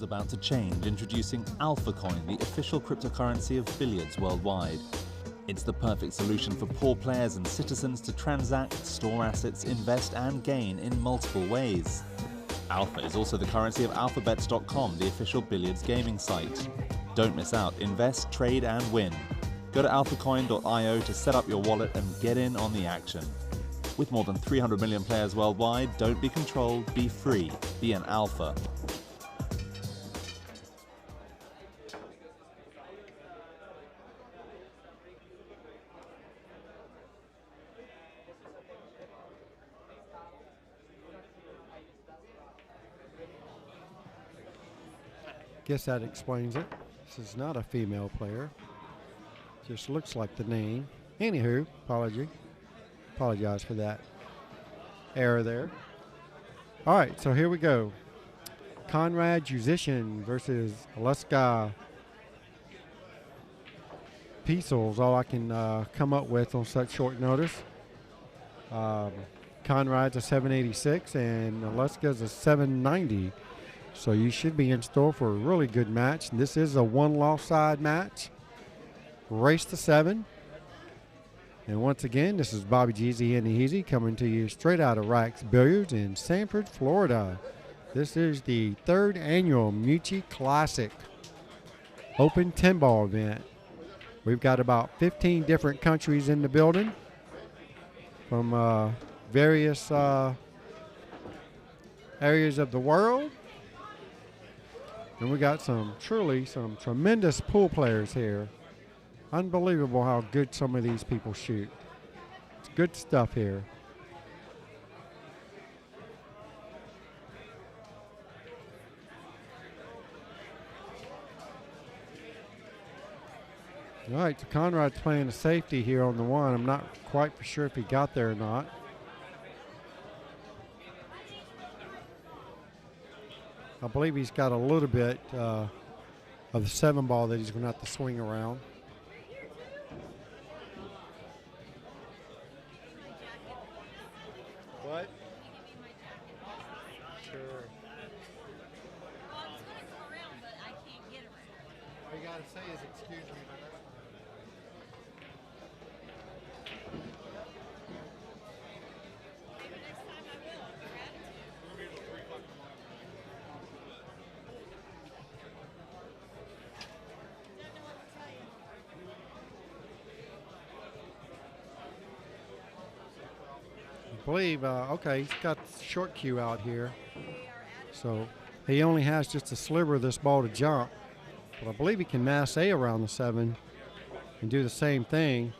about to change, introducing Alfa Coin, the official cryptocurrency of billiards worldwide. It's the perfect solution for poor players and citizens to transact, store assets, invest and gain in multiple ways. Alpha is also the currency of alphabets.com, the official billiards gaming site. Don't miss out. Invest, trade and win. Go to alphacoin.io to set up your wallet and get in on the action. With more than 300 million players worldwide, don't be controlled, be free, be an alpha. Guess that explains it. This is not a female player. Just looks like the name. Anywho, apologize for that error there. All right, so here we go. Konrad Juszczyszyn versus Aleska Pecejl is all I can come up with on such short notice. Konrad's a 786 and Aleska's a 790. So you should be in store for a really good match. This is a one-loss side match. Race to 7. And once again, this is Bobby Jeezy and the Easy coming to you straight out of Rax Billiards in Sanford, Florida. This is the 3rd annual Meucci Classic Open 10-ball event. We've got about 15 different countries in the building from various areas of the world. And we got some tremendous pool players here. Unbelievable how good some of these people shoot. It's good stuff here. All right, so Konrad's playing a safety here on the 1. I'm not quite for sure if he got there or not. I believe he's got a little bit of the 7-ball that he's going to have to swing around. What? Sure. Well, I was going to come around, but I can't get around. All you got to say is excuse me. Maybe next time I will. Your attitude. Don't know what to tell you. I believe, okay, he's got short cue out here. So he only has just a sliver of this ball to jump. But I believe he can mass A around the 7 and do the same thing.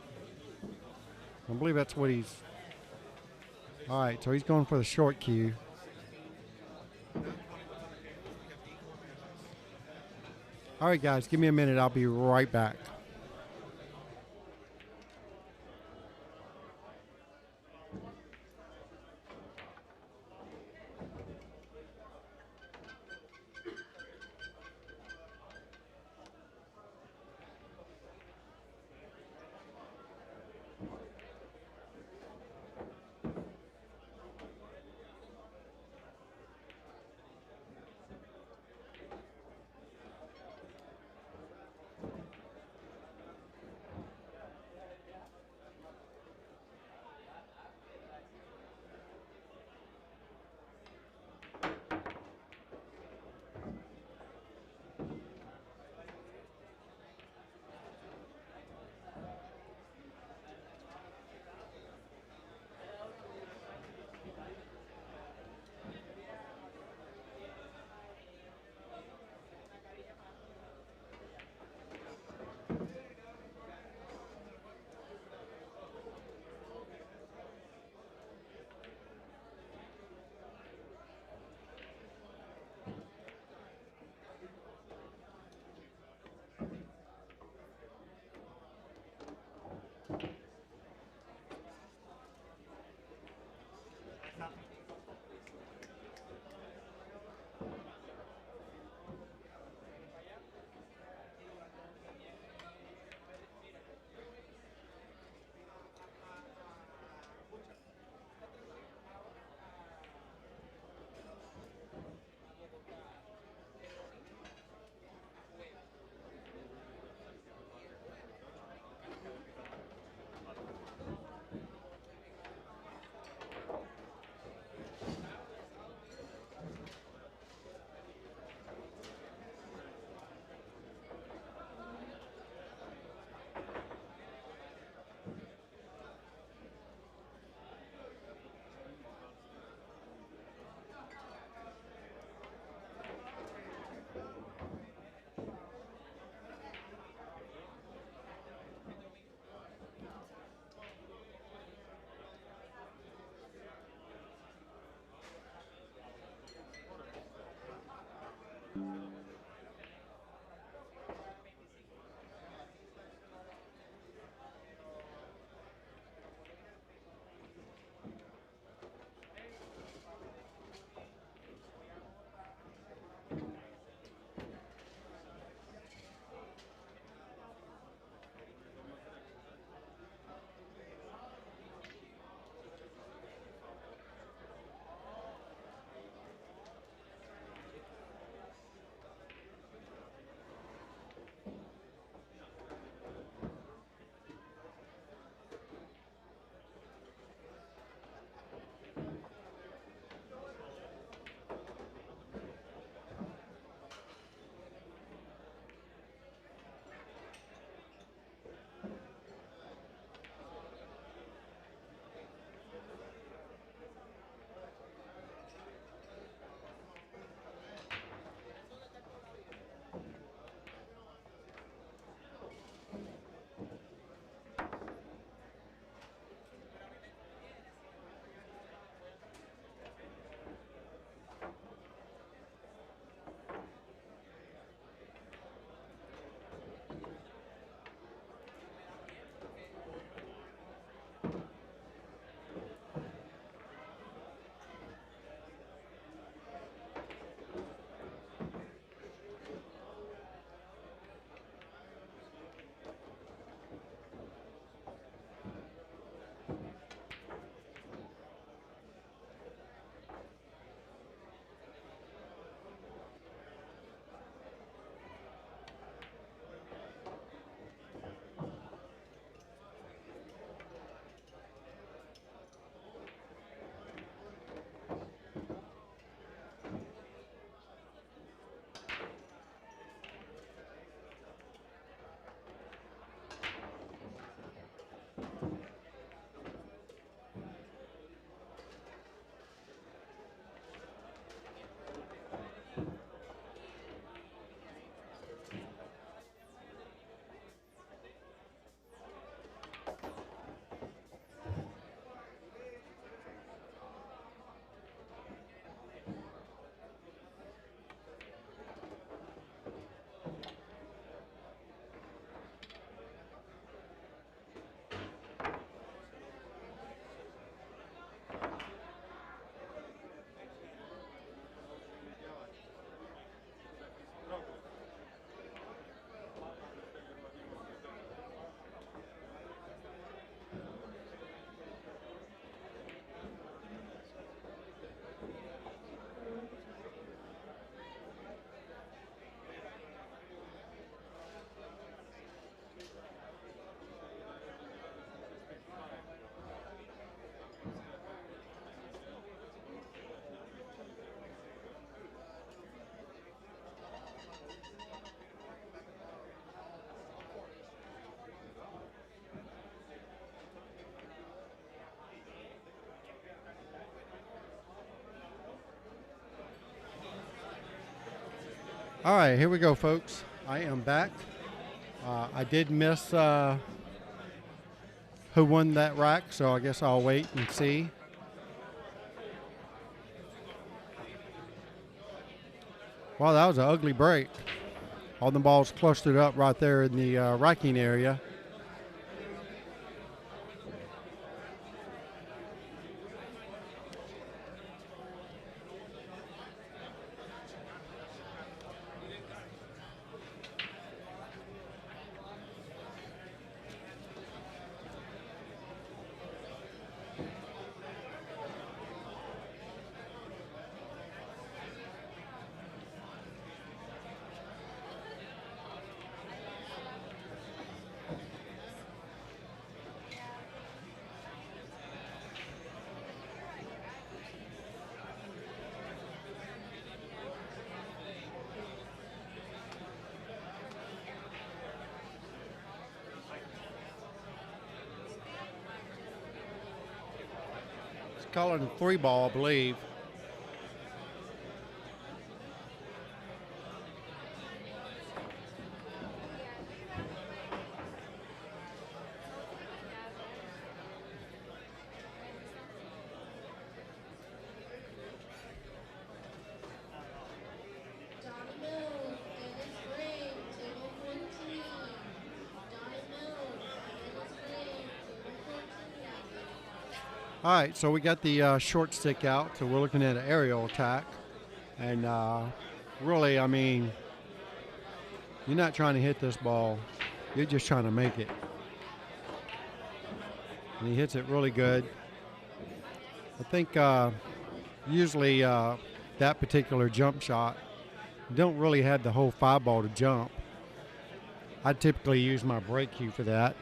I believe that's what he's... All right, so he's going for the short cue. All right, guys, give me a minute. I'll be right back. All right, here we go, folks. I am back. I did miss who won that rack, so I guess I'll wait and see. Well, that was an ugly break. All the balls clustered up right there in the racking area. Calling a 3-ball, I believe. All right, so we got the short stick out, so we're looking at an aerial attack. And really, I mean, you're not trying to hit this ball. You're just trying to make it. And he hits it really good. I think usually that particular jump shot, you don't really have the whole 5-ball to jump. I typically use my break cue for that.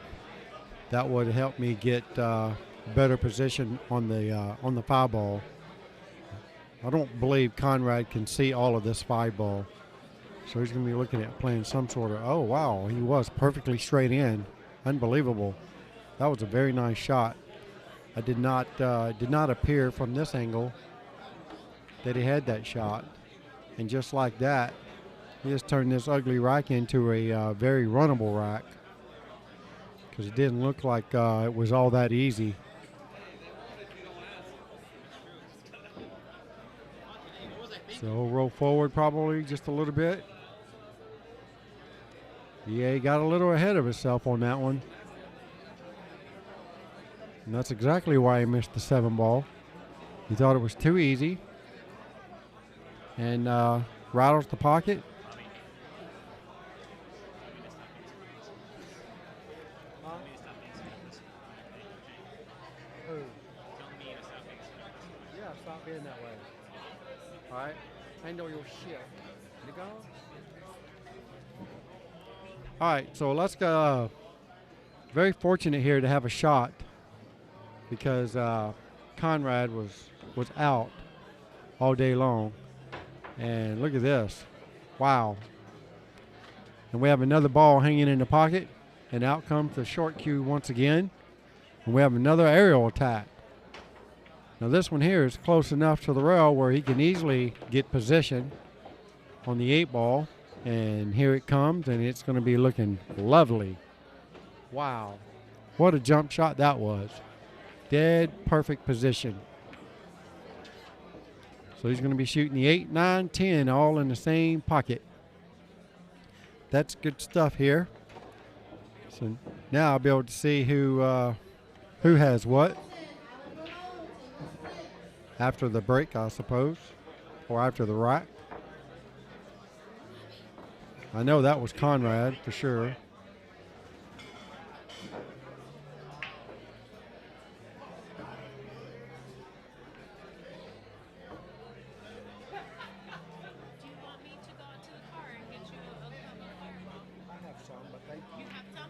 That would help me get better position on the 5-ball. I don't believe Konrad can see all of this 5-ball, so he's going to be looking at playing some sort of. Oh wow, he was perfectly straight in, unbelievable. That was a very nice shot. I did not appear from this angle that he had that shot, and just like that, he just turned this ugly rack into a very runnable rack, because it didn't look like it was all that easy. So he'll roll forward probably just a little bit. Yeah, he got a little ahead of himself on that one. And that's exactly why he missed the 7-ball. He thought it was too easy. And rattles the pocket. Yeah, stop being that way. All right, handle your shit. Nigga. All right, so let's go. Very fortunate here to have a shot, because Konrad was out all day long. And look at this. Wow. And we have another ball hanging in the pocket, and out comes the short cue once again. And we have another aerial attack. Now this one here is close enough to the rail where he can easily get position on the 8-ball. And here it comes, and it's going to be looking lovely. Wow. What a jump shot that was. Dead perfect position. So he's going to be shooting the 8, 9, 10 all in the same pocket. That's good stuff here. So now I'll be able to see who has what. After the break, I suppose, or after the rack. I know that was Konrad for sure. Do you want me to go out to the car and get you a cup of Fireball? I have some, but thank you. You have some?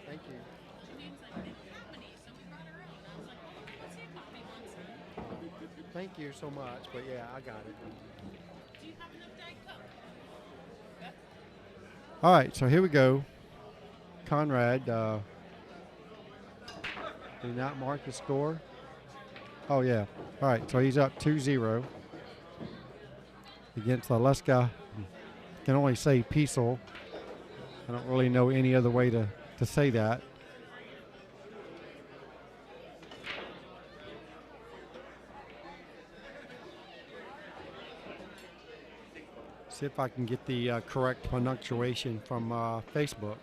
Thank you. Jane's like, we don't have any, so we brought her own. I was like, well, let's see a coffee once. Thank you so much, but yeah, I got it. Do you have enough Diet Coke? All right, so here we go. Konrad did not mark the score. Oh, yeah. All right, so he's up 2-0 against Aleska can only say Pecejl. I don't really know any other way to say that. See if I can get the correct pronunciation from Facebook.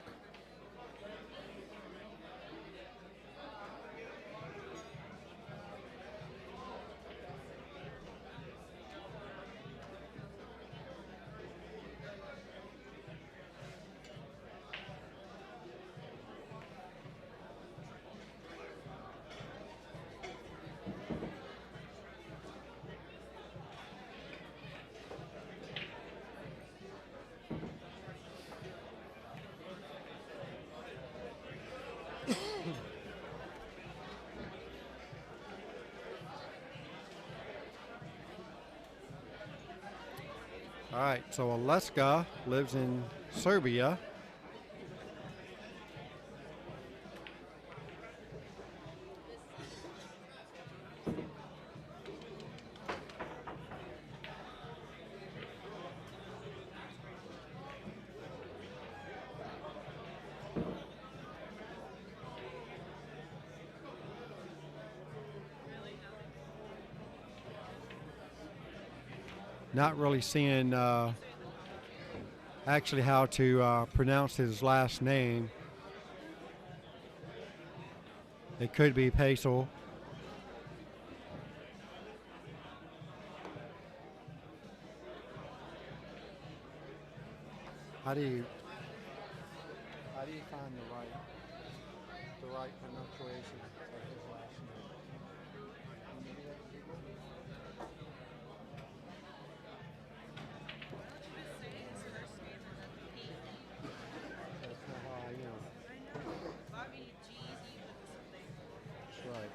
All right, so Aleska lives in Serbia. Not really seeing actually how to pronounce his last name. It could be Pecejl. How do you find the right pronunciation of his last name? Can you do that, Google? That's not how I know. Bobby G-Z with something. That's right.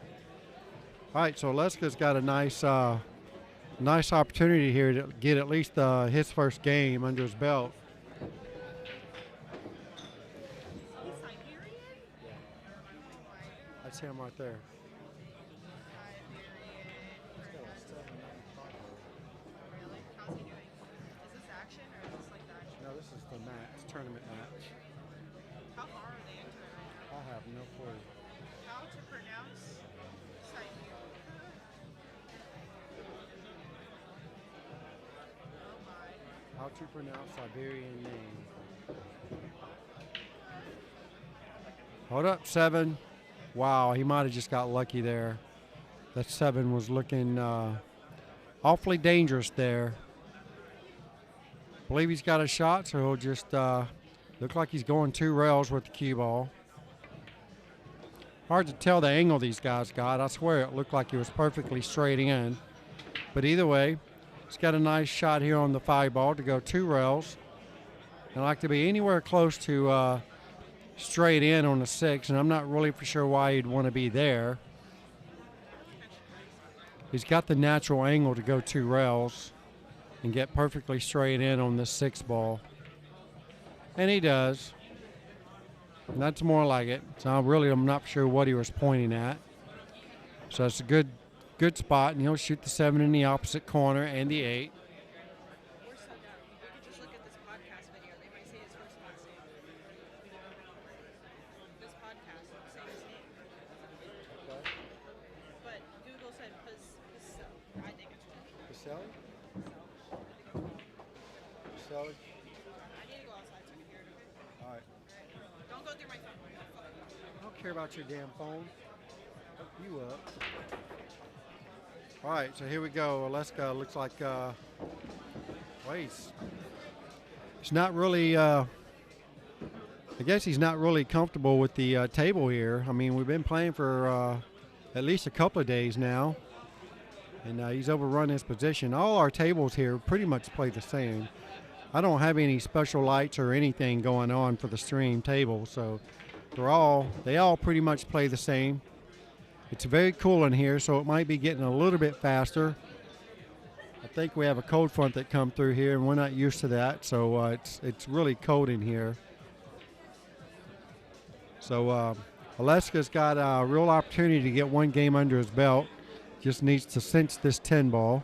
All right, so Aleska's got a nice opportunity here to get at least his first game under his belt. Siberian? That's him right there. Really? How's he doing? Is this action or is this like the action? No, this is the match, tournament match. How far are they into it right now? I have no clue. How to pronounce Siberian? Oh my. How to pronounce Siberian name. Hold up, 7. Wow, he might have just got lucky there. That 7 was looking awfully dangerous there. Believe he's got a shot, so he'll just look like he's going 2 rails with the cue ball. Hard to tell the angle these guys got. I swear it looked like he was perfectly straight in. But either way, he's got a nice shot here on the 5 ball to go 2 rails. I like to be anywhere close to straight in on the 6, and I'm not really for sure why he'd want to be there. He's got the natural angle to go 2 rails and get perfectly straight in on this 6 ball. And he does. And that's more like it. So I'm not sure what he was pointing at. So it's a good spot, and he'll shoot the 7 in the opposite corner and the 8. We're so dumb. We could just look at this podcast video. They might say his first last name. This podcast will say his name. But Google said Pecejl. I think it's wrong. Pecejl? I Pecejl? need to go outside so I can hear it, okay? All right. Don't go through my phone. I don't care about your damn phone. Hook you up. All right, so here we go. Aleska looks like, he's not really, I guess he's not really comfortable with the table here. I mean, we've been playing for at least a couple of days now, and he's overrun his position. All our tables here pretty much play the same. I don't have any special lights or anything going on for the stream table, so they all pretty much play the same. It's very cool in here, so it might be getting a little bit faster. I think we have a cold front that come through here, and we're not used to that, so it's really cold in here. So Aleska's got a real opportunity to get 1 game under his belt. Just needs to cinch this 10 ball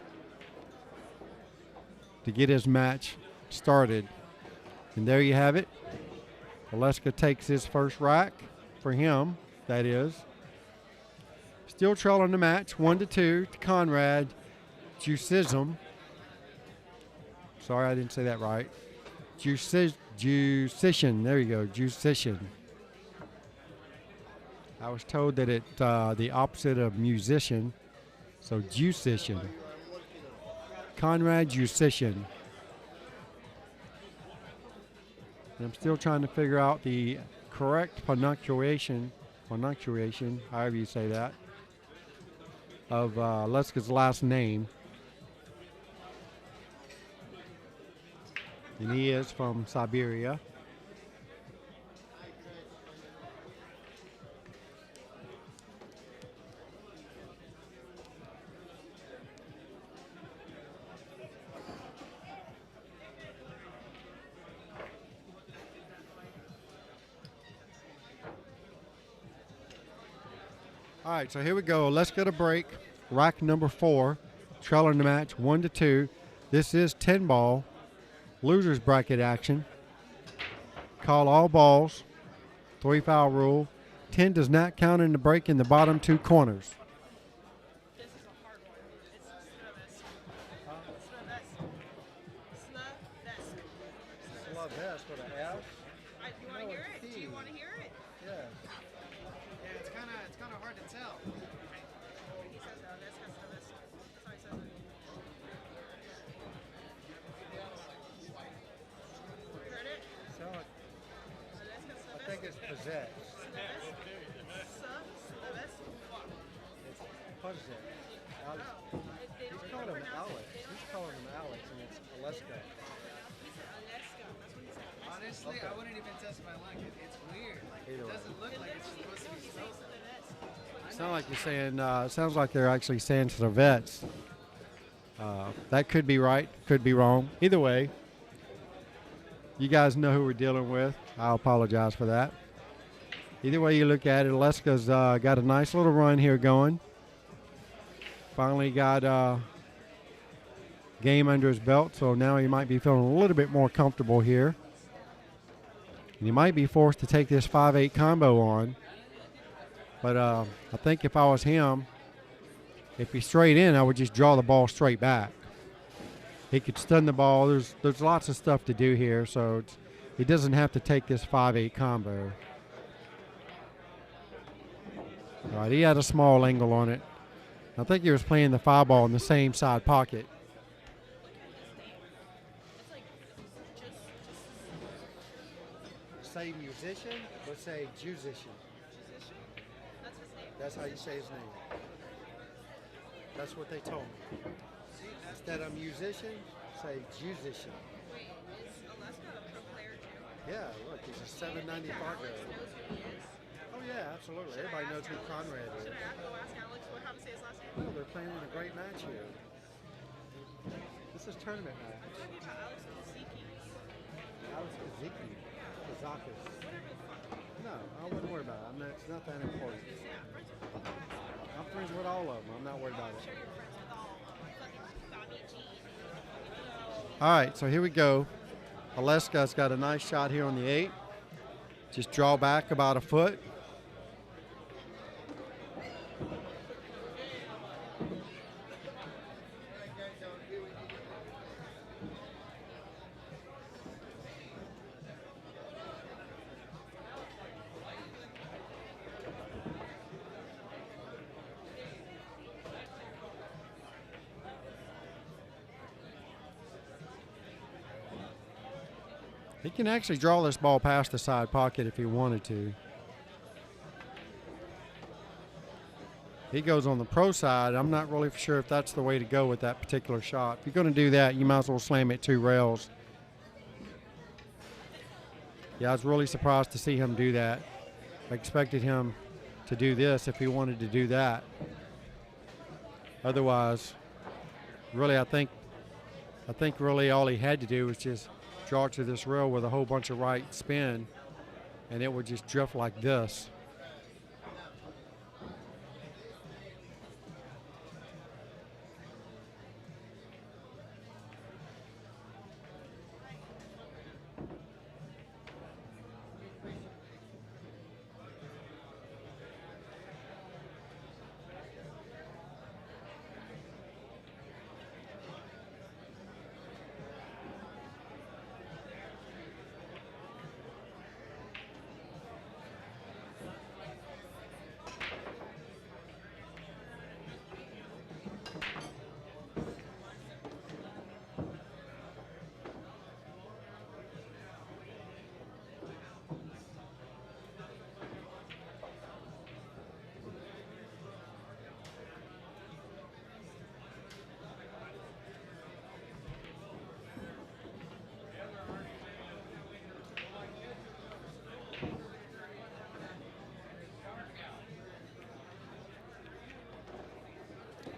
to get his match started. And there you have it. Aleska takes his first rack for him, that is. Still trailing the match, 1-2 to Konrad Juszczyszyn. Sorry, I didn't say that right. Juszczyszyn, there you go, Juszczyszyn. I was told that it's the opposite of musician, so Juszczyszyn. Konrad Juszczyszyn. And I'm still trying to figure out the correct pronunciation, however you say that, of Aleska's last name. And he is from Siberia. All right, so here we go. Let's get a break. Rack number 4, trailing the match 1-2. This is 10 ball, losers bracket action. Call all balls, 3 foul rule. 10 does not count in the break in the bottom 2 corners. This is a hard one. It's Slavesk with an F. You want to hear it? Do you want to hear it? Yeah. Yeah, it's kind of hard to tell. He says Aleska. That's how he says it. Heard it? So Aleska, I think it's possessed. It's possessed. He's calling him Alex. He's calling him Alex, and it's Aleska. Honestly, I wouldn't even test my luck. It's weird. Like, Either it way. doesn't look like it's supposed to be spelled. Sound like you're saying. Sounds like they're actually saying Servets. That could be right, could be wrong. Either way, you guys know who we're dealing with. I apologize for that. Either way you look at it, Aleska's got a nice little run here going. Finally got a game under his belt, so now he might be feeling a little bit more comfortable here. And he might be forced to take this 5-8 combo on. But I think if I was him, if he's straight in, I would just draw the ball straight back. He could stun the ball. There's lots of stuff to do here, so he doesn't have to take this 5-8 combo. All right, he had a small angle on it. I think he was playing the 5 ball in the same side pocket. Say musician, or say musician. That's his name. That's how you say his name. That's what they told me. Instead of musician, say musician. Wait, is Aleska a pro player too? Yeah, look, he's a 790 partner. Oh yeah, absolutely. Everybody knows who Konrad is. Should I go ask Alex how to say his last name? Oh, they're playing in a great match here. This is tournament match. I'm talking about Alex Kaziki. Alex Kaziki. Kazakis. Whatever the fuck. No, I wouldn't worry about it. It's not that important. Yeah, friends with all. I'm friends with all of them. I'm not worried about it. Sure you're friends with all. Fucking Bobby G. All right, so here we go. Aleska's got a nice shot here on the 8. Just draw back about a foot. He can actually draw this ball past the side pocket if he wanted to. He goes on the pro side. I'm not really sure if that's the way to go with that particular shot. If you're going to do that, you might as well slam it 2 rails. Yeah, I was really surprised to see him do that. I expected him to do this if he wanted to do that. Otherwise, really, I think really all he had to do was just draw to this rail with a whole bunch of right spin, and it would just drift like this.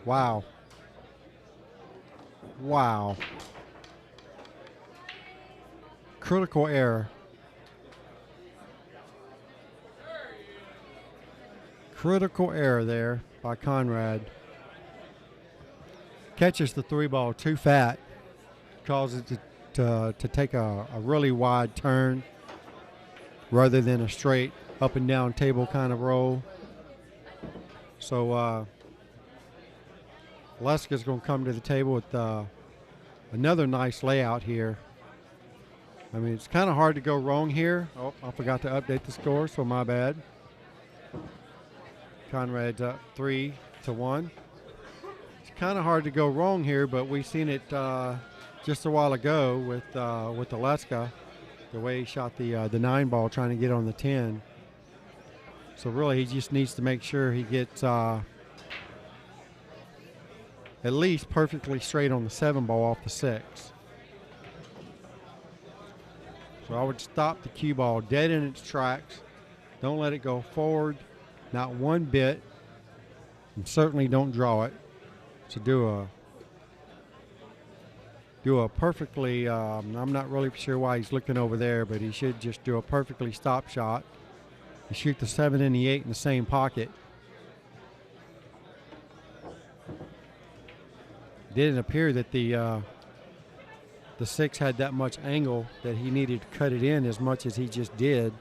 Wow. Wow. Critical error. Critical error there by Konrad. Catches the 3-ball too fat. Causes it to take a really wide turn rather than a straight up and down table kind of roll. So Aleska's going to come to the table with another nice layout here. I mean, it's kind of hard to go wrong here. Oh, I forgot to update the score, so my bad. Konrad's up 3-1. It's kind of hard to go wrong here, but we've seen it just a while ago with Aleska, the way he shot the 9-ball trying to get on the 10. So really, he just needs to make sure he gets at least perfectly straight on the 7-ball off the 6. So I would stop the cue ball dead in its tracks. Don't let it go forward, not one bit, and certainly don't draw it. So do a perfectly, I'm not really sure why he's looking over there, but he should just do a perfectly stop shot and shoot the 7 and the 8 in the same pocket. It didn't appear that the 6 had that much angle that he needed to cut it in as much as he just did.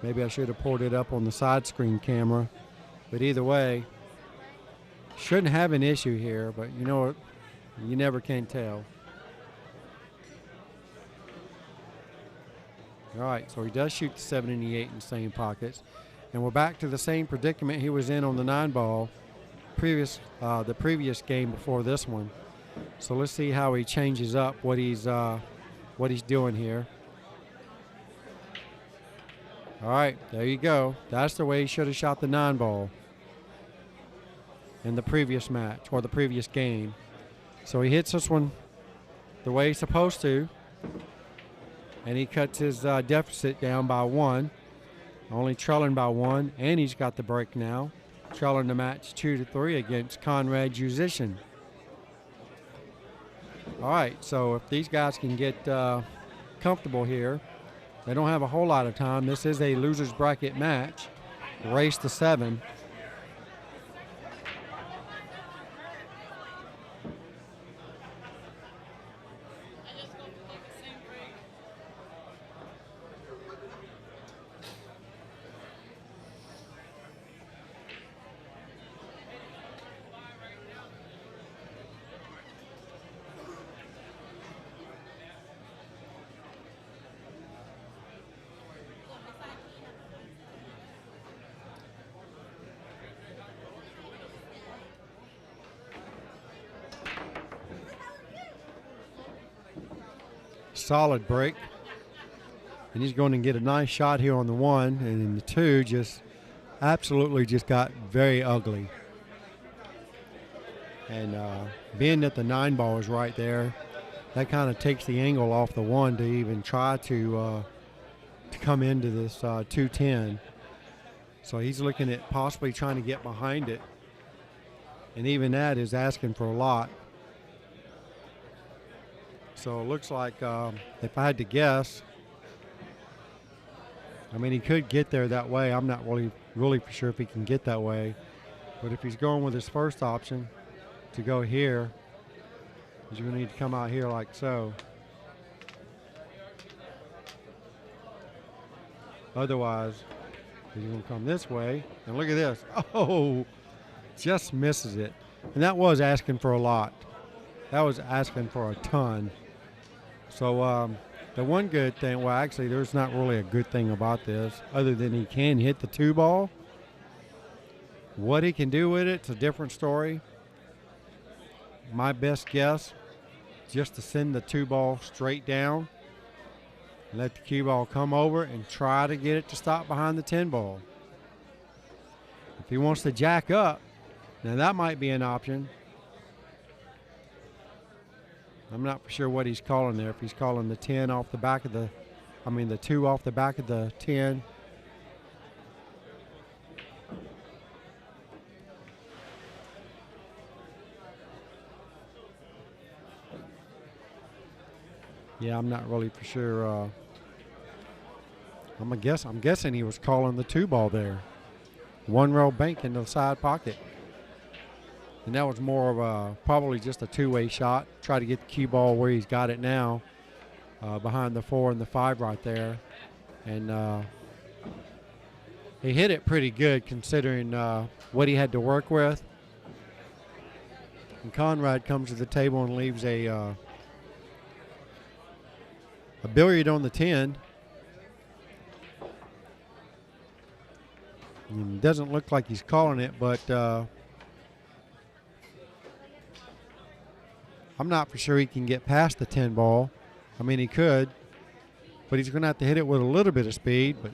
Maybe I should have pulled it up on the side screen camera, but either way, shouldn't have an issue here, but you know what, you never can tell. All right, so he does shoot the 7 and the 8 in the same pockets. And we're back to the same predicament he was in on the 9-ball the previous game before this one. So let's see how he changes up what he's doing here. All right, there you go. That's the way he should have shot the 9-ball in the previous match or the previous game. So he hits this one the way he's supposed to. And he cuts his deficit down by 1, only trailing by 1, and he's got the break now, trailing the match 2-3 against Konrad Juszczyszyn. All right, so if these guys can get comfortable here, they don't have a whole lot of time. This is a loser's bracket match, race to 7. Solid break, and he's going to get a nice shot here on the 1, and in the 2 just absolutely just got very ugly. And being that the 9-ball is right there, that kind of takes the angle off the 1 to even try to come into this 210. So he's looking at possibly trying to get behind it, and even that is asking for a lot. So it looks like, if I had to guess, I mean, he could get there that way. I'm not really for sure if he can get that way. But if he's going with his first option to go here, he's going to need to come out here like so. Otherwise, he's going to come this way. And look at this. Oh, just misses it. And that was asking for a lot. That was asking for a ton. So the one good thing, well, actually, there's not really a good thing about this other than he can hit the 2-ball. What he can do with it's a different story. My best guess, just to send the 2-ball straight down, let the cue ball come over and try to get it to stop behind the 10-ball. If he wants to jack up, now that might be an option. I'm not for sure what he's calling there. If he's calling the 10 off the back of the, the 2 off the back of the 10. Yeah, I'm not really for sure. I'm guessing he was calling the 2-ball there. 1 rail bank into the side pocket. And that was more of a, probably just a 2-way shot. Try to get the cue ball where he's got it now, behind the 4 and the 5 right there. And he hit it pretty good considering what he had to work with. And Konrad comes to the table and leaves a billiard on the 10. And it doesn't look like he's calling it, but I'm not for sure he can get past the 10 ball. I mean, he could, but he's going to have to hit it with a little bit of speed. But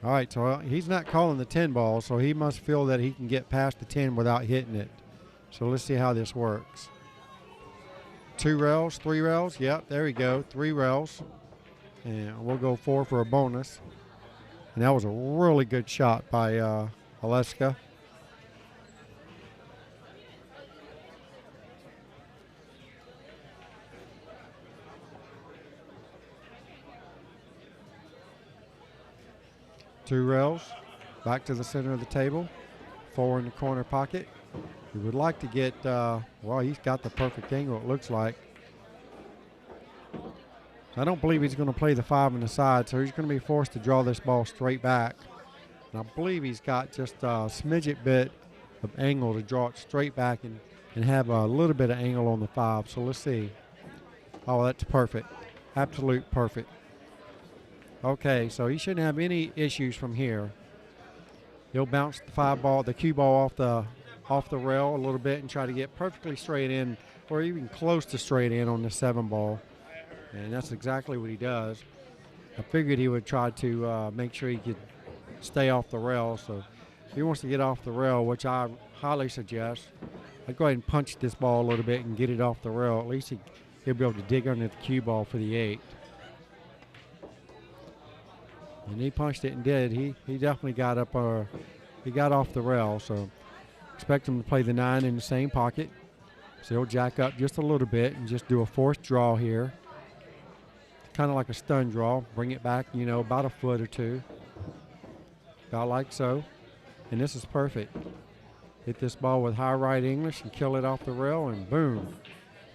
all right, so he's not calling the 10 ball, so he must feel that he can get past the 10 without hitting it. So let's see how this works. 2 rails, 3 rails. Yep, there we go, 3 rails. And we'll go 4 for a bonus. And that was a really good shot by Aleska. Two rails, back to the center of the table, 4 in the corner pocket. We would like to get, well, he's got the perfect angle, it looks like. I don't believe he's going to play the 5 on the side, so he's going to be forced to draw this ball straight back. And I believe he's got just a smidget bit of angle to draw it straight back and have a little bit of angle on the 5. So let's see. Oh, that's perfect. Absolute perfect. Okay, so he shouldn't have any issues from here. He'll bounce the 5 ball, the cue ball off the rail a little bit and try to get perfectly straight in, or even close to straight in on the 7 ball. And that's exactly what he does. I figured he would try to make sure he could stay off the rail. So if he wants to get off the rail, which I highly suggest, I'd go ahead and punch this ball a little bit and get it off the rail. At least he'll be able to dig under the cue ball for the 8. And he punched it and did. He definitely got up, he got off the rail. So expect him to play the 9 in the same pocket. So he'll jack up just a little bit and just do a forced draw here. Kind of like a stun draw. Bring it back, you know, about a foot or 2. About like so. And this is perfect. Hit this ball with high right English and kill it off the rail, and boom.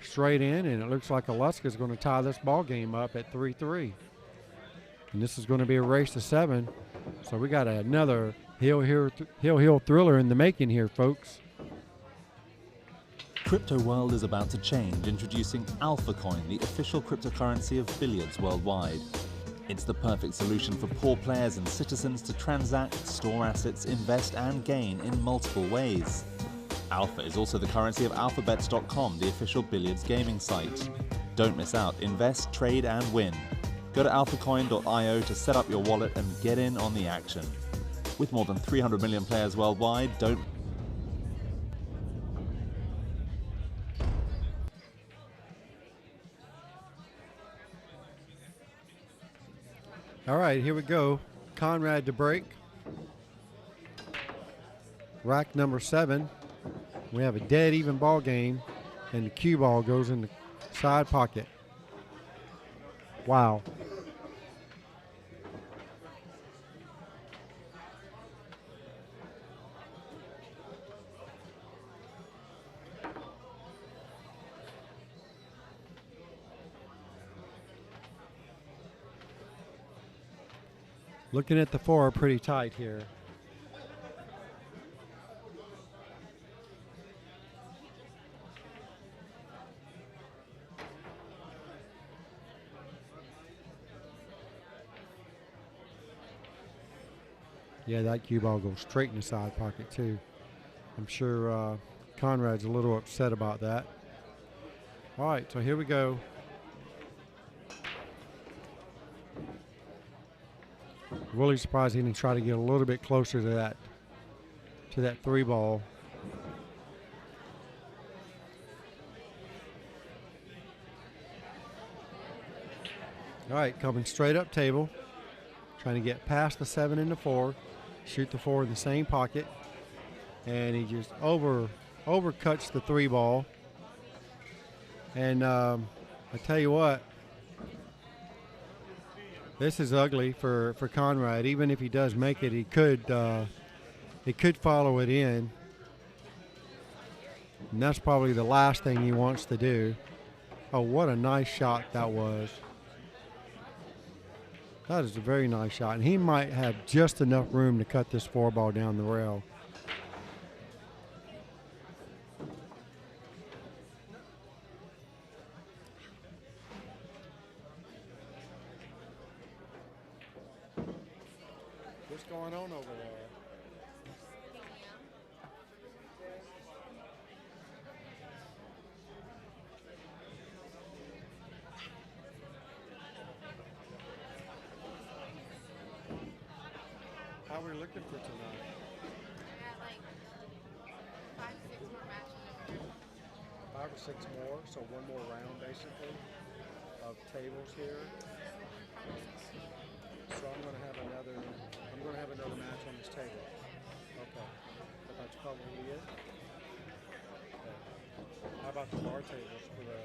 Straight in, and it looks like Aleska's going to tie this ball game up at 3-3. And this is going to be a race to 7. So we got another hill thriller in the making here, folks. Crypto world is about to change, introducing Alfa Coin, the official cryptocurrency of billiards worldwide. It's the perfect solution for poor players and citizens to transact, store assets, invest and gain in multiple ways. Alpha is also the currency of alphabets.com, the official billiards gaming site. Don't miss out, invest, trade and win. Go to alphacoin.io to set up your wallet and get in on the action. With more than 300 million players worldwide, don't All right, here we go. Konrad to break. Rack number 7. We have a dead even ball game, and the cue ball goes in the side pocket. Wow. Looking at the 4 pretty tight here. Yeah, that cue ball goes straight in the side pocket too. I'm sure Konrad's a little upset about that. All right, so here we go. Really surprised he didn't try to get a little bit closer to that 3 ball. All right, coming straight up table, trying to get past the 7 and the 4, shoot the 4 in the same pocket, and he just overcuts the 3 ball, and I tell you what, this is ugly for Konrad. Even if he does make it, he could follow it in. And that's probably the last thing he wants to do. Oh, what a nice shot that was. That is a very nice shot. And he might have just enough room to cut this 4-ball down the rail. What's going on over there? How are we looking for tonight? I got like 5, 6 more matches over there. 5 or 6 more, so one more round basically of tables here. So I'm going to have another match on this table. Okay, but that's probably it. Okay. How about the bar tables for the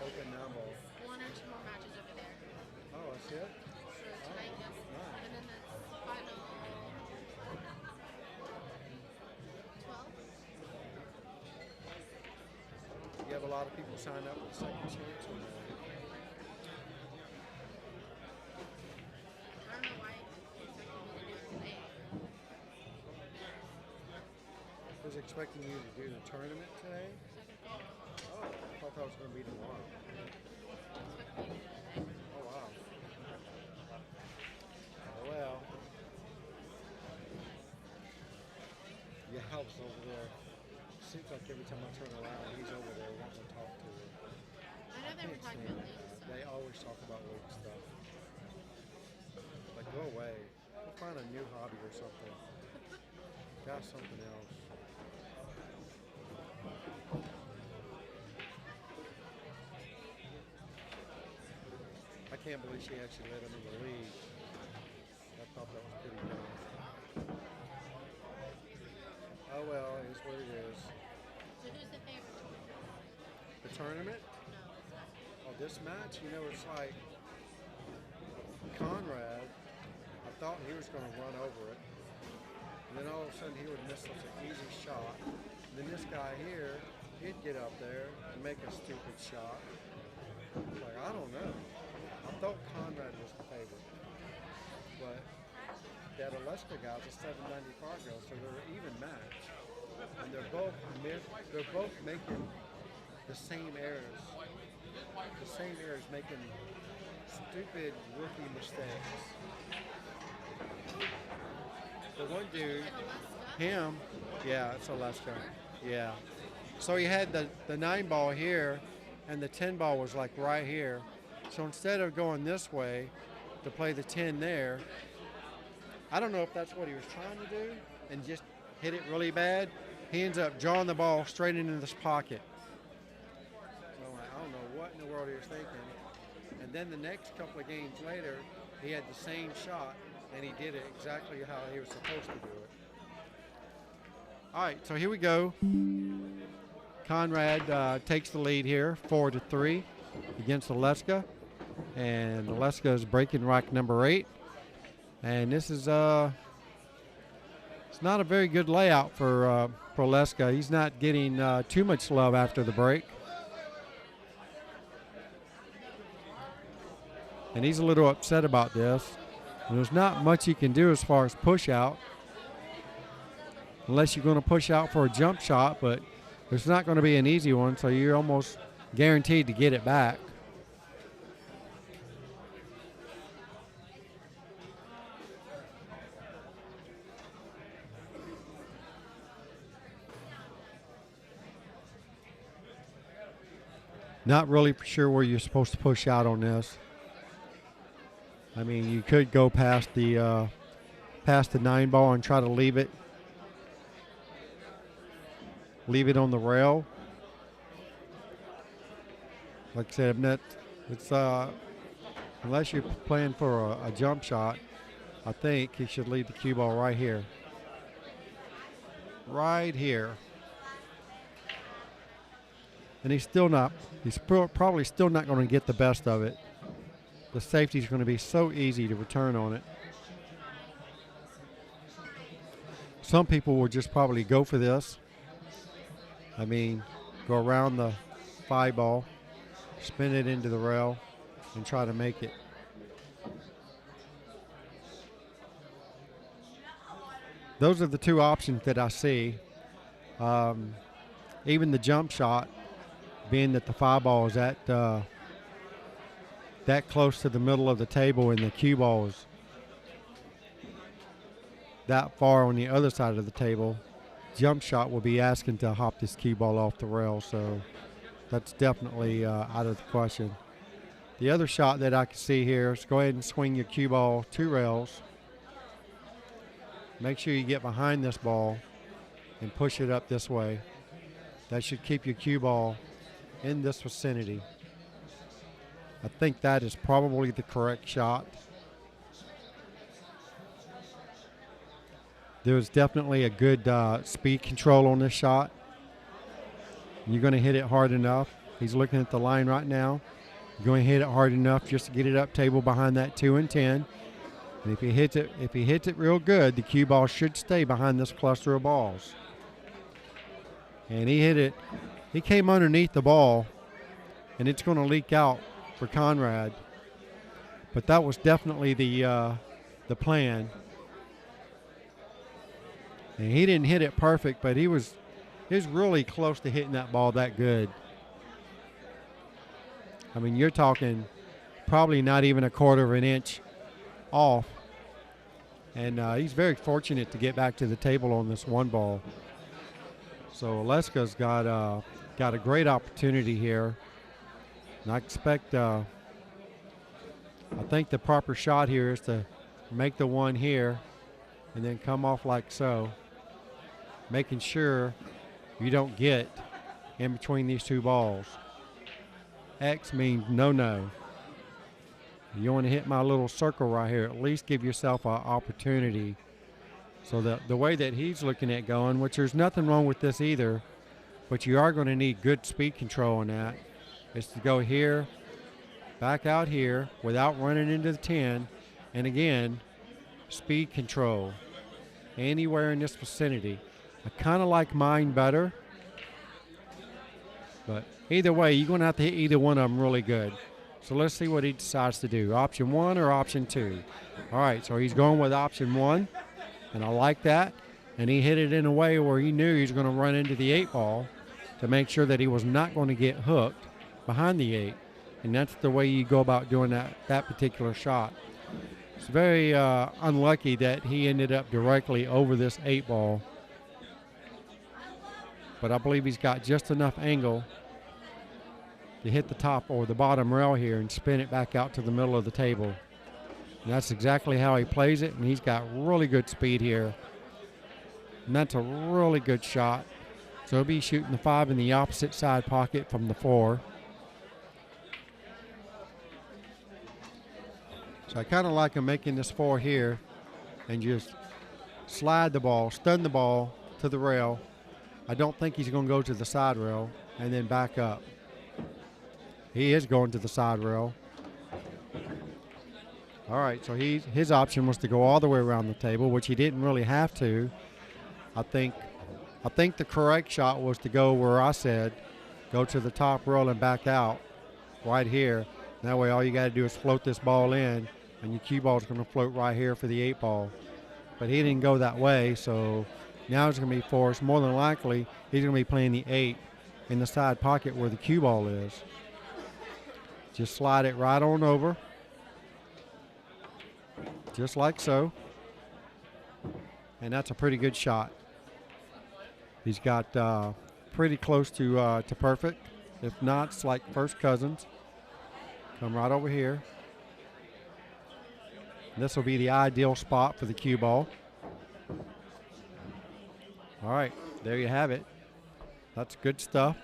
open number? 1 or 2 more matches over there. Oh, that's it. So tonight, yes. Nice. And then the final 12. You have a lot of people sign up for the second chance or no? I don't know why it's expecting me to do it today. I was expecting you to do the tournament today. Oh, I thought that was going to be tomorrow. Oh, wow. Oh, well. Yeah, I was over there. Seems like every time I turn around, he's over there wanting to talk to her. I know they were talking about leagues. They always talk about league stuff. Like, go away. Go find a new hobby or something. Got something else. I can't believe she actually let him in the league. I thought that was pretty dumb. Oh well, it is what it is. So who's the favorite? The tournament? No. Oh, this match, you know, it's like Konrad, I thought he was going to run over it. And then all of a sudden he would miss such an easy shot. And then this guy here, he'd get up there and make a stupid shot. Like, I don't know. I thought Konrad was the favorite. But that Aleska guy's a 795 girl, so they're an even match. And they're both making the same errors. The same errors, making stupid rookie mistakes. The one dude, him, yeah, it's Aleska. Yeah. So he had the 9-ball here, and the 10-ball was like right here. So instead of going this way to play the 10 there, I don't know if that's what he was trying to do and just hit it really bad. He ends up drawing the ball straight into this pocket. So I'm like, I don't know what in the world he was thinking. And then the next couple of games later, he had the same shot, and he did it exactly how he was supposed to do it. All right, so here we go. Konrad takes the lead here, 4-3 against Aleska. And Aleska is breaking rack number 8. And this is it's not a very good layout for Aleska. He's not getting too much love after the break. And he's a little upset about this. And there's not much he can do as far as push out. Unless you're going to push out for a jump shot, but it's not going to be an easy one, so you're almost guaranteed to get it back. Not really sure where you're supposed to push out on this. I mean, you could go past the 9-ball and try to leave it on the rail. Like I said, it's unless you're playing for a jump shot, I think he should leave the cue ball right here. Right here. and he's probably still not going to get the best of it. The safety is going to be so easy to return on it. Some people will just probably go for this. I mean, go around the 5 ball, spin it into the rail, and try to make it. Those are the two options that I see. Even the jump shot, being that the 5 ball is at that close to the middle of the table and the cue ball is that far on the other side of the table, jump shot will be asking to hop this cue ball off the rail, so that's definitely out of the question. The other shot that I can see here is go ahead and swing your cue ball 2 rails. Make sure you get behind this ball and push it up this way. That should keep your cue ball in this vicinity. I think that is probably the correct shot. There's definitely a good speed control on this shot. You're going to hit it hard enough. He's looking at the line right now. You're going to hit it hard enough just to get it up table behind that 2 and 10. And if he hits it real good, the cue ball should stay behind this cluster of balls. And he hit it. He came underneath the ball, and it's going to leak out for Konrad. But that was definitely the plan. And he didn't hit it perfect, but he was really close to hitting that ball that good. I mean, you're talking probably not even a 1/4 of an inch off. And he's very fortunate to get back to the table on this 1 ball. So Aleska's got a great opportunity here. And I expect, I think the proper shot here is to make the 1 here and then come off like so, making sure you don't get in between these 2 balls. X means no. You want to hit my little circle right here. At least give yourself an opportunity. So the way that he's looking at going, which there's nothing wrong with this either, but you are going to need good speed control on that, is to go here, back out here without running into the 10, and again, speed control anywhere in this vicinity. I kind of like mine better, but either way, you're going to have to hit either one of them really good. So let's see what he decides to do, option 1 or option 2. All right, so he's going with option 1, and I like that. And he hit it in a way where he knew he was going to run into the 8 ball to make sure that he was not going to get hooked behind the 8. And that's the way you go about doing that particular shot. It's very unlucky that he ended up directly over this 8 ball. But I believe he's got just enough angle to hit the top or the bottom rail here and spin it back out to the middle of the table. And that's exactly how he plays it, and he's got really good speed here. And that's a really good shot. So he'll be shooting the 5 in the opposite side pocket from the 4. So I kind of like him making this 4 here and just slide the ball, stun the ball to the rail. I don't think he's going to go to the side rail and then back up. He is going to the side rail. All right, so his option was to go all the way around the table, which he didn't really have to. I think the correct shot was to go where I said, go to the top rail and back out right here. That way all you got to do is float this ball in, and your cue ball is going to float right here for the 8 ball. But he didn't go that way, so now it's going to be forced. More than likely, he's going to be playing the 8 in the side pocket where the cue ball is. Just slide it right on over, just like so. And that's a pretty good shot. He's got pretty close to perfect. If not, it's like first cousins. Come right over here. This will be the ideal spot for the cue ball. All right, there you have it. That's good stuff.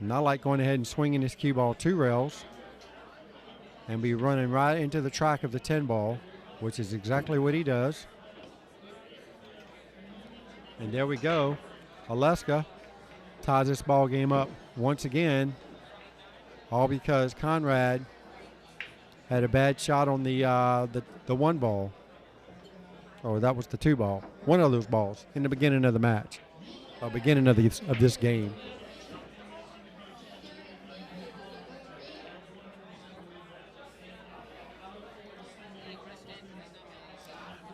And I like going ahead and swinging this cue ball 2 rails and be running right into the track of the 10 ball, which is exactly what he does. And there we go. Aleska ties this ball game up once again, all because Konrad had a bad shot on the one ball. Or that was the two ball. One of those balls in the beginning of the match. Or beginning of this game.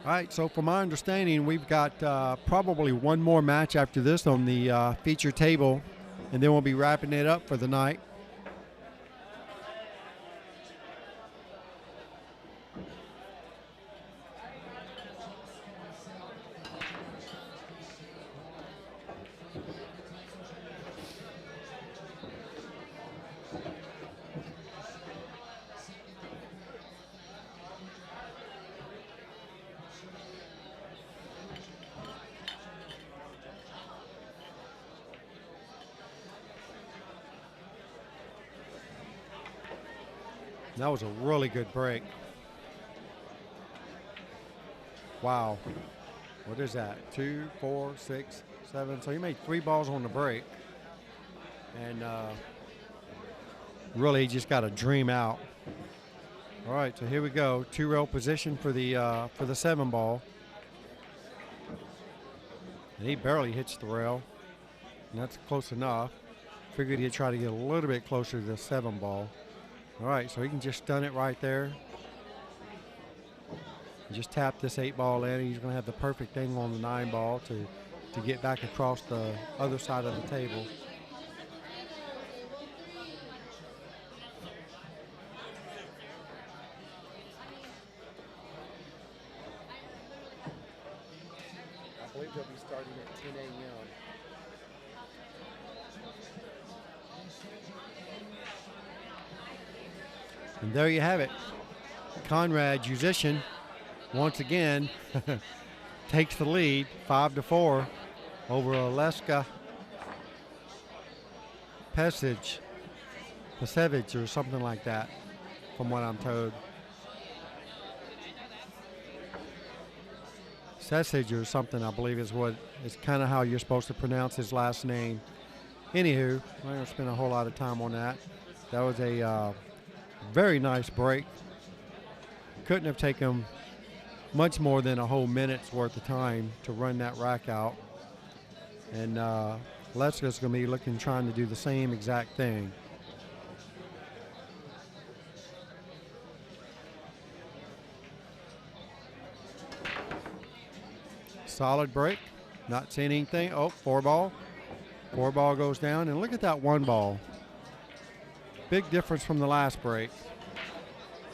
All right, so from my understanding, we've got probably one more match after this on the feature table, and then we'll be wrapping it up for the night. That was a really good break. Wow. What is that? 2, 4, 6, 7. So he made 3 balls on the break. And really just got a dream out. All right, so here we go. 2-rail position for the 7 ball. And he barely hits the rail. And that's close enough. Figured he'd try to get a little bit closer to the 7 ball. All right, so he can just stun it right there. And just tap this 8 ball in. He's going to have the perfect angle on the 9 ball to get back across the other side of the table. I believe they'll be starting at 10 a.m. And there you have it. Konrad Juszczyszyn once again takes the lead 5-4 over Aleska Pecejl or something like that, from what I'm told. Sanchez or something, I believe, is kind of how you're supposed to pronounce his last name. Anywho, I'm not going to spend a whole lot of time on that. That was a very nice break. Couldn't have taken much more than a whole minute's worth of time to run that rack out. And Aleska's going to be trying to do the same exact thing. Solid break. Not seeing anything. Oh, 4 ball. 4 ball goes down. And look at that 1 ball. Big difference from the last break.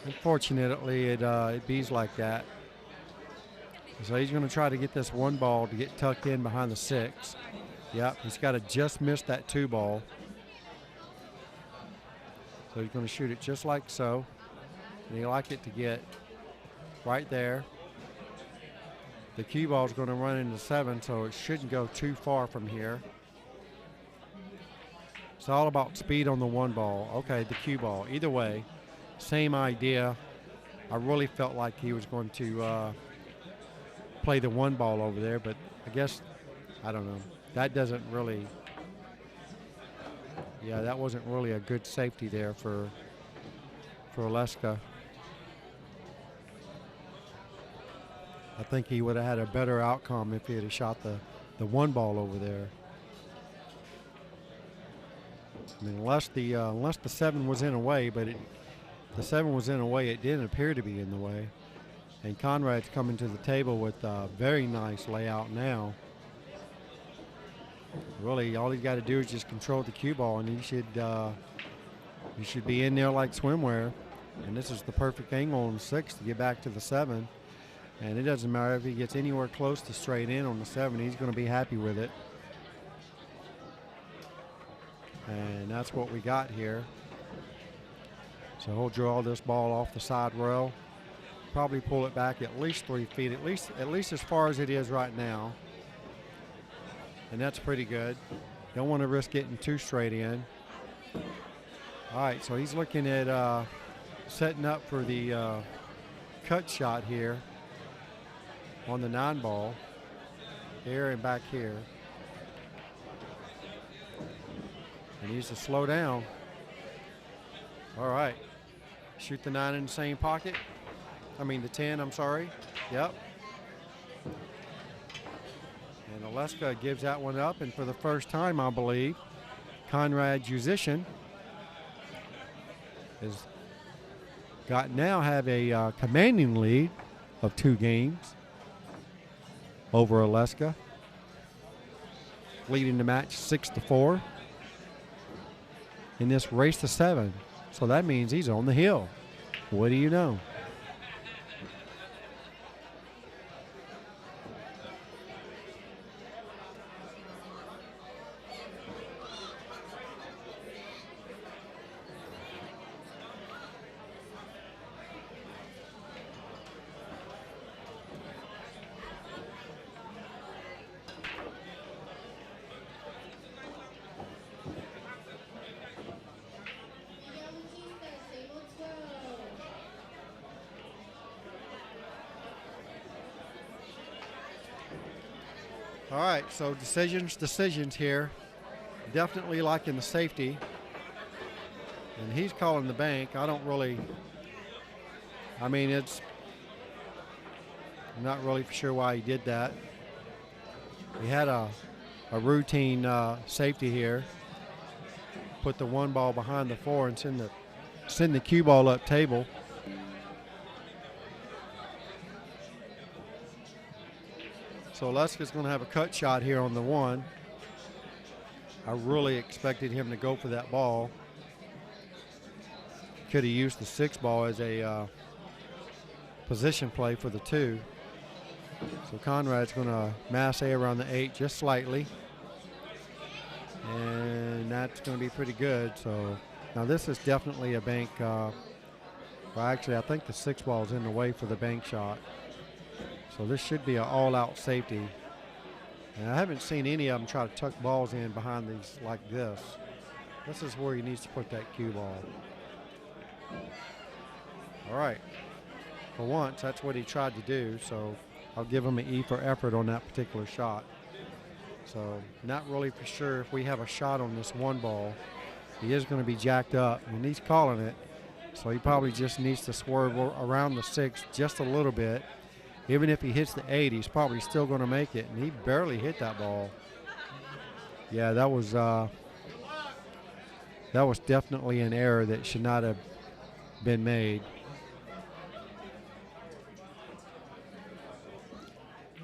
Unfortunately, it bees like that. So he's going to try to get this 1 ball to get tucked in behind the 6. Yep, he's got to just miss that 2 ball. So he's going to shoot it just like so. And he'd like it to get right there. The cue ball is going to run into 7, so it shouldn't go too far from here. It's all about speed on the 1 ball. Okay, the cue ball. Either way, same idea. I really felt like he was going to play the 1 ball over there, but I guess, I don't know. That doesn't really, yeah, that wasn't really a good safety there for Aleska. I think he would have had a better outcome if he had shot the 1 ball over there. I mean, unless the 7 was in a way, but the 7 was in a way, it didn't appear to be in the way. And Konrad's coming to the table with a very nice layout now. Really, all he's got to do is just control the cue ball, and he should be in there like swimwear. And this is the perfect angle on the 6 to get back to the 7. And it doesn't matter if he gets anywhere close to straight in on the 7, he's going to be happy with it. And that's what we got here. So he'll draw this ball off the side rail. Probably pull it back at least 3 feet, at least as far as it is right now. And that's pretty good. Don't want to risk getting too straight in. All right, so he's looking at setting up for the cut shot here on the 9 ball. Here and back here. He needs to slow down. All right. Shoot the 9 in the same pocket. I mean the 10, I'm sorry. Yep. And Aleska gives that one up, and for the first time, I believe, Konrad Juszczyszyn has have a commanding lead of 2 games over Aleska, leading the match 6-4 in this race to 7. So that means he's on the hill. What do you know? All right, so decisions here. Definitely liking the safety. And he's calling the bank. I don't really, I mean, I'm not really sure why he did that. He had a routine safety here. Put the 1 ball behind the 4 and send the cue ball up table. So Aleska's going to have a cut shot here on the 1. I really expected him to go for that ball. Could have used the 6 ball as a position play for the 2. So Konrad's going to masse around the 8 just slightly. And that's going to be pretty good. So now this is definitely a bank. Well, actually, I think the 6 ball is in the way for the bank shot. So this should be an all-out safety. And I haven't seen any of them try to tuck balls in behind these like this. This is where he needs to put that cue ball. All right. For once, that's what he tried to do. So I'll give him an E for effort on that particular shot. So not really for sure if we have a shot on this 1 ball. He is going to be jacked up, and he's calling it. So he probably just needs to swerve around the 6 just a little bit. Even if he hits the 8, he's probably still going to make it, and he barely hit that ball. Yeah, that was definitely an error that should not have been made.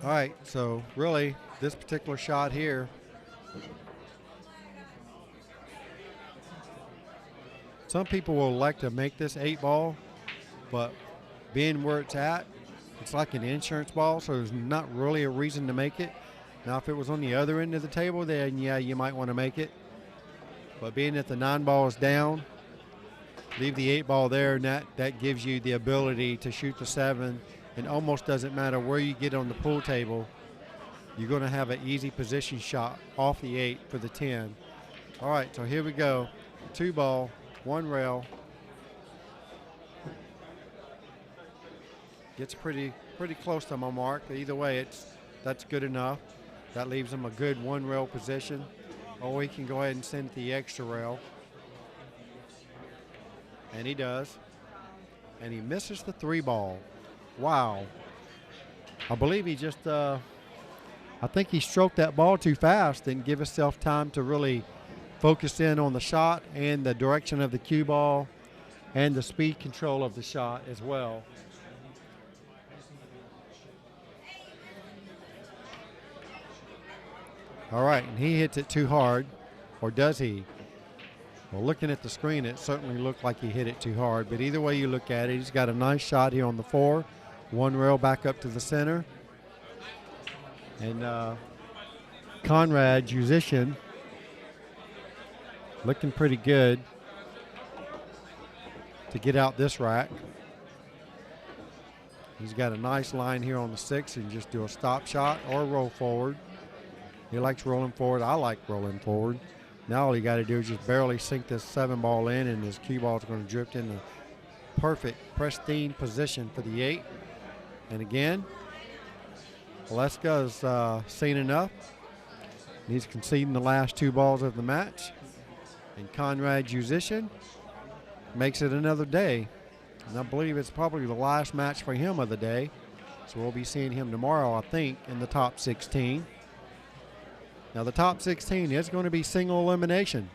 All right, so really, this particular shot here, some people will like to make this 8 ball, but being where it's at, it's like an insurance ball, so there's not really a reason to make it. Now, if it was on the other end of the table, then yeah, you might want to make it. But being that the 9 ball is down, leave the 8 ball there, and that gives you the ability to shoot the 7. And almost doesn't matter where you get on the pool table, you're going to have an easy position shot off the 8 for the 10. All right, so here we go. 2 ball, 1 rail. Gets pretty close to my mark. Either way, that's good enough. That leaves him a good 1 rail position. Or he can go ahead and send the extra rail. And he does. And he misses the 3 ball. Wow. I believe he just, I think he stroked that ball too fast, didn't give himself time to really focus in on the shot and the direction of the cue ball and the speed control of the shot as well. All right, and he hits it too hard, or does he? Well, looking at the screen, it certainly looked like he hit it too hard, but either way you look at it, he's got a nice shot here on the 4. 1 rail back up to the center. And Konrad Juszczyszyn looking pretty good to get out this rack. He's got a nice line here on the 6 and just do a stop shot or roll forward. He likes rolling forward. I like rolling forward. Now all you got to do is just barely sink this 7 ball in, and his cue ball is going to drift into perfect, pristine position for the 8. And again, Aleska has seen enough. He's conceding the last 2 balls of the match. And Konrad Juszczyszyn makes it another day. And I believe it's probably the last match for him of the day. So we'll be seeing him tomorrow, I think, in the top 16. Now the top 16 is going to be single elimination.